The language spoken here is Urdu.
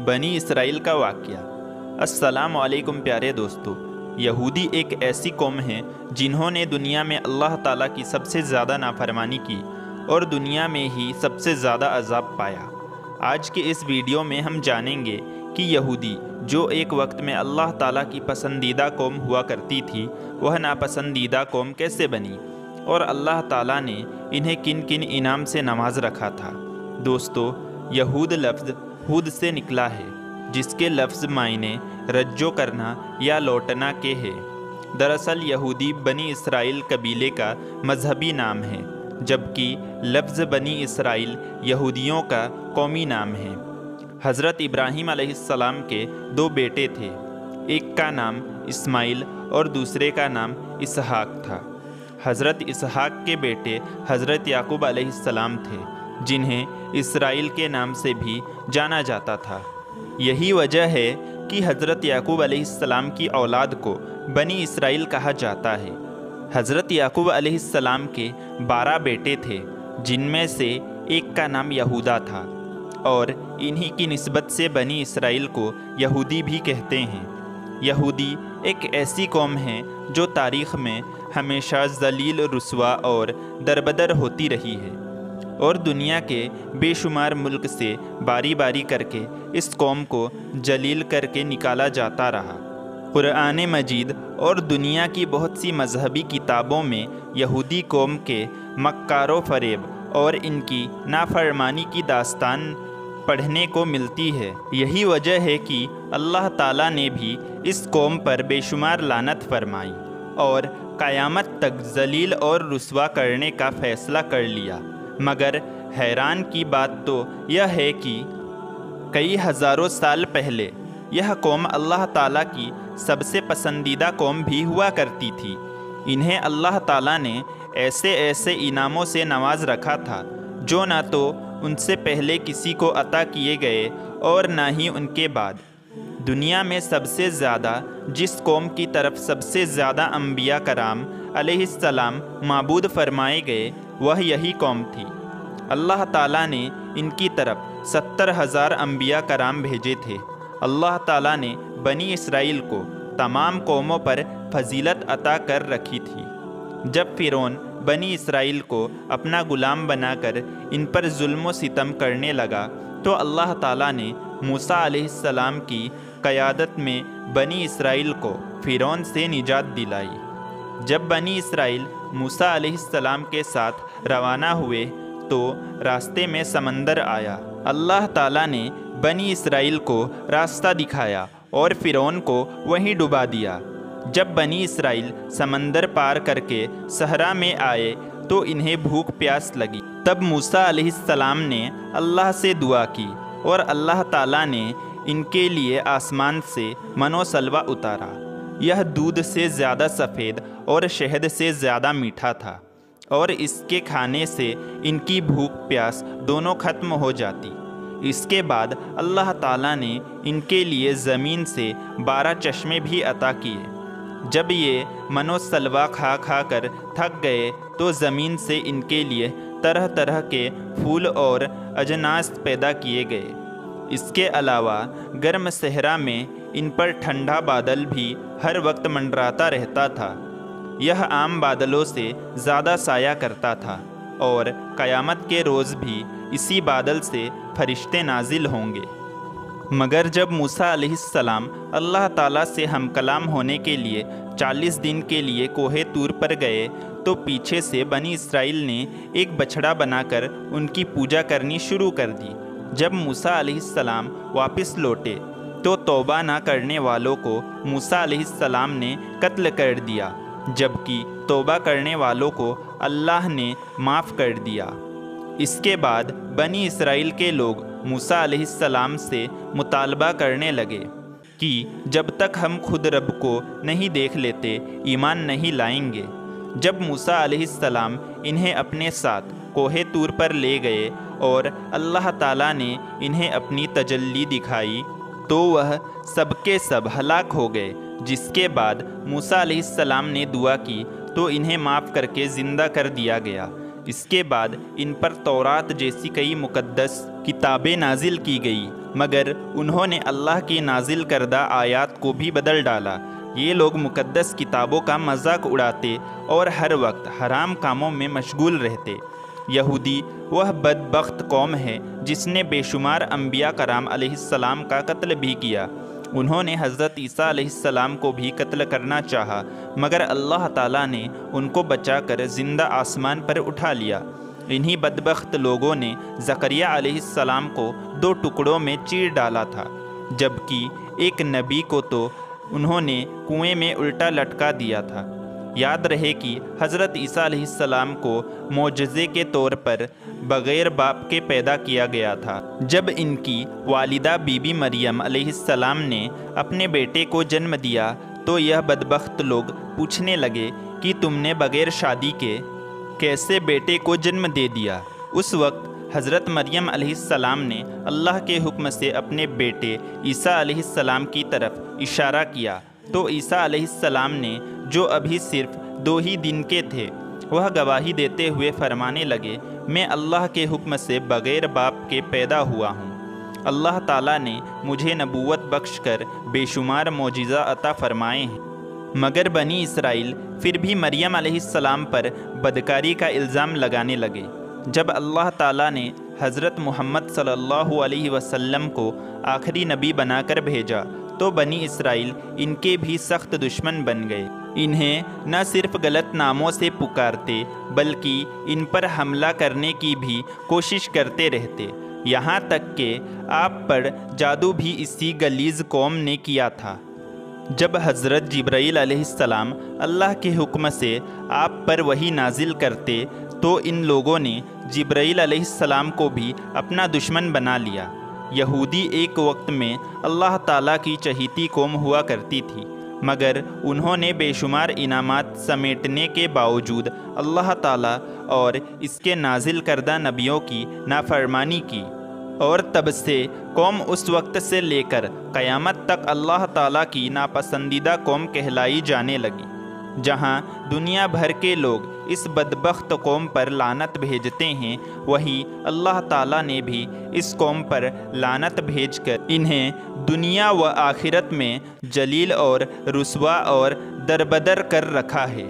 بنی اسرائیل کا واقعہ۔ السلام علیکم پیارے دوستو۔ یہودی ایک ایسی قوم ہے جنہوں نے دنیا میں اللہ تعالیٰ کی سب سے زیادہ نافرمانی کی اور دنیا میں ہی سب سے زیادہ عذاب پایا۔ آج کے اس ویڈیو میں ہم جانیں گے کہ یہودی جو ایک وقت میں اللہ تعالیٰ کی پسندیدہ قوم ہوا کرتی تھی، وہ ناپسندیدہ قوم کیسے بنی اور اللہ تعالیٰ نے انہیں کن کن انعام سے نواز رکھا تھا۔ دوستو، یہود لفظ ہود سے نکلا ہے، جس کے لفظ معنی رجوع کرنا یا لوٹنا کے ہے۔ دراصل یہودی بنی اسرائیل قبیلے کا مذہبی نام ہے، جبکہ لفظ بنی اسرائیل یہودیوں کا قومی نام ہے۔ حضرت ابراہیم علیہ السلام کے 2 بیٹے تھے، ایک کا نام اسماعیل اور دوسرے کا نام اسحاق تھا۔ حضرت اسحاق کے بیٹے حضرت یعقوب علیہ السلام تھے، جنہیں اسرائیل کے نام سے بھی جانا جاتا تھا۔ یہی وجہ ہے کہ حضرت یعقوب علیہ السلام کی اولاد کو بنی اسرائیل کہا جاتا ہے۔ حضرت یعقوب علیہ السلام کے 12 بیٹے تھے، جن میں سے ایک کا نام یہودا تھا، اور انہی کی نسبت سے بنی اسرائیل کو یہودی بھی کہتے ہیں۔ یہودی ایک ایسی قوم ہے جو تاریخ میں ہمیشہ ذلیل، رسوا اور دربدر ہوتی رہی ہے، اور دنیا کے بے شمار ملک سے باری باری کر کے اس قوم کو جلیل کر کے نکالا جاتا رہا۔ قرآن مجید اور دنیا کی بہت سی مذہبی کتابوں میں یہودی قوم کے مکار و فریب اور ان کی نافرمانی کی داستان پڑھنے کو ملتی ہے۔ یہی وجہ ہے کہ اللہ تعالیٰ نے بھی اس قوم پر بے شمار لعنت فرمائی اور قیامت تک ذلیل اور رسوا کرنے کا فیصلہ کر لیا۔ مگر حیران کی بات تو یہ ہے کہ کئی ہزاروں سال پہلے یہ قوم اللہ تعالیٰ کی سب سے پسندیدہ قوم بھی ہوا کرتی تھی۔ انہیں اللہ تعالیٰ نے ایسے ایسے انعاموں سے نواز رکھا تھا جو نہ تو ان سے پہلے کسی کو عطا کیے گئے اور نہ ہی ان کے بعد۔ دنیا میں سب سے زیادہ جس قوم کی طرف سب سے زیادہ انبیاء کرام علیہ السلام معبود فرمائے گئے، وہ یہی قوم تھی۔ اللہ تعالیٰ نے ان کی طرف 70,000 انبیاء کرام بھیجے تھے۔ اللہ تعالیٰ نے بنی اسرائیل کو تمام قوموں پر فضیلت عطا کر رکھی تھی۔ جب فرعون بنی اسرائیل کو اپنا غلام بنا کر ان پر ظلم و ستم کرنے لگا تو اللہ تعالیٰ نے موسیٰ علیہ السلام کی قیادت میں بنی اسرائیل کو فرعون سے نجات دلائی۔ جب بنی اسرائیل موسیٰ علیہ السلام کے ساتھ روانہ ہوئے تو راستے میں سمندر آیا۔ اللہ تعالیٰ نے بنی اسرائیل کو راستہ دکھایا اور فرعون کو وہیں ڈبا دیا۔ جب بنی اسرائیل سمندر پار کر کے صحرا میں آئے تو انہیں بھوک پیاس لگی۔ تب موسیٰ علیہ السلام نے اللہ سے دعا کی اور اللہ تعالیٰ نے ان کے لیے آسمان سے من و سلویٰ اتارا۔ یہ دودھ سے زیادہ سفید اور شہد سے زیادہ میٹھا تھا، اور اس کے کھانے سے ان کی بھوک پیاس دونوں ختم ہو جاتی۔ اس کے بعد اللہ تعالیٰ نے ان کے لیے زمین سے 12 چشمے بھی عطا کیے۔ جب یہ من و سلویٰ کھا کھا کر تھک گئے تو زمین سے ان کے لیے طرح طرح کے پھول اور اجناس پیدا کیے گئے۔ اس کے علاوہ گرم صحرا میں ان پر ٹھنڈا بادل بھی ہر وقت منڈراتا رہتا تھا۔ یہ عام بادلوں سے زیادہ سایہ کرتا تھا، اور قیامت کے روز بھی اسی بادل سے فرشتے نازل ہوں گے۔ مگر جب موسیٰ علیہ السلام اللہ تعالیٰ سے ہم کلام ہونے کے لیے 40 دن کے لیے کوہ طور پر گئے تو پیچھے سے بنی اسرائیل نے ایک بچھڑا بنا کر ان کی پوجا کرنی شروع کر دی۔ جب موسیٰ علیہ السلام واپس لوٹے تو توبہ نہ کرنے والوں کو موسیٰ علیہ السلام نے قتل کر دیا، جبکہ توبہ کرنے والوں کو اللہ نے معاف کر دیا۔ اس کے بعد بنی اسرائیل کے لوگ موسیٰ علیہ السلام سے مطالبہ کرنے لگے کہ جب تک ہم خود رب کو نہیں دیکھ لیتے ایمان نہیں لائیں گے۔ جب موسیٰ علیہ السلام انہیں اپنے ساتھ کوہ طور پر لے گئے اور اللہ تعالیٰ نے انہیں اپنی تجلی دکھائی تو وہ سب کے سب ہلاک ہو گئے۔ جس کے بعد موسیٰ علیہ السلام نے دعا کی تو انہیں معاف کر کے زندہ کر دیا گیا۔ اس کے بعد ان پر تورات جیسی کئی مقدس کتابیں نازل کی گئی، مگر انہوں نے اللہ کی نازل کردہ آیات کو بھی بدل ڈالا۔ یہ لوگ مقدس کتابوں کا مذاق اڑاتے اور ہر وقت حرام کاموں میں مشغول رہتے۔ یہودی وہ بدبخت قوم ہے جس نے بے شمار انبیاء کرام علیہ السلام کا قتل بھی کیا۔ انہوں نے حضرت عیسیٰ علیہ السلام کو بھی قتل کرنا چاہا، مگر اللہ تعالیٰ نے ان کو بچا کر زندہ آسمان پر اٹھا لیا۔ انہی بدبخت لوگوں نے زکریا علیہ السلام کو 2 ٹکڑوں میں چیر ڈالا تھا، جبکہ ایک نبی کو تو انہوں نے کنویں میں الٹا لٹکا دیا تھا۔ یاد رہے کہ حضرت عیسیٰ علیہ السلام کو معجزے کے طور پر بغیر باپ کے پیدا کیا گیا تھا۔ جب ان کی والدہ بی بی مریم علیہ السلام نے اپنے بیٹے کو جنم دیا تو یہ بدبخت لوگ پوچھنے لگے کہ تم نے بغیر شادی کے کیسے بیٹے کو جنم دے دیا؟ اس وقت حضرت مریم علیہ السلام نے اللہ کے حکم سے اپنے بیٹے عیسیٰ علیہ السلام کی طرف اشارہ کیا تو عیسیٰ علیہ السلام نے، جو ابھی صرف 2 ہی دن کے تھے، وہ گواہی دیتے ہوئے فرمانے لگے، میں اللہ کے حکم سے بغیر باپ کے پیدا ہوا ہوں۔ اللہ تعالیٰ نے مجھے نبوت بخش کر بے شمار معجزہ عطا فرمائے ہیں، مگر بنی اسرائیل پھر بھی مریم علیہ السلام پر بدکاری کا الزام لگانے لگے۔ جب اللہ تعالیٰ نے حضرت محمد صلی اللہ علیہ وسلم کو آخری نبی بنا کر بھیجا تو بنی اسرائیل ان کے بھی سخت دشمن بن گئے۔ انہیں نہ صرف غلط ناموں سے پکارتے بلکہ ان پر حملہ کرنے کی بھی کوشش کرتے رہتے، یہاں تک کہ آپ پر جادو بھی اسی غلیظ قوم نے کیا تھا۔ جب حضرت جبرائیل علیہ السلام اللہ کے حکم سے آپ پر وحی نازل کرتے تو ان لوگوں نے جبرائیل علیہ السلام کو بھی اپنا دشمن بنا لیا۔ یہودی ایک وقت میں اللہ تعالیٰ کی چہیتی قوم ہوا کرتی تھی، مگر انہوں نے بے شمار انعامات سمیٹنے کے باوجود اللہ تعالیٰ اور اس کے نازل کردہ نبیوں کی نافرمانی کی، اور تب سے قوم اس وقت سے لے کر قیامت تک اللہ تعالیٰ کی ناپسندیدہ قوم کہلائی جانے لگی۔ جہاں دنیا بھر کے لوگ اس بدبخت قوم پر لعنت بھیجتے ہیں، وہی اللہ تعالیٰ نے بھی اس قوم پر لعنت بھیج کر انہیں دنیا و آخرت میں ذلیل اور رسوا اور دربدر کر رکھا ہے۔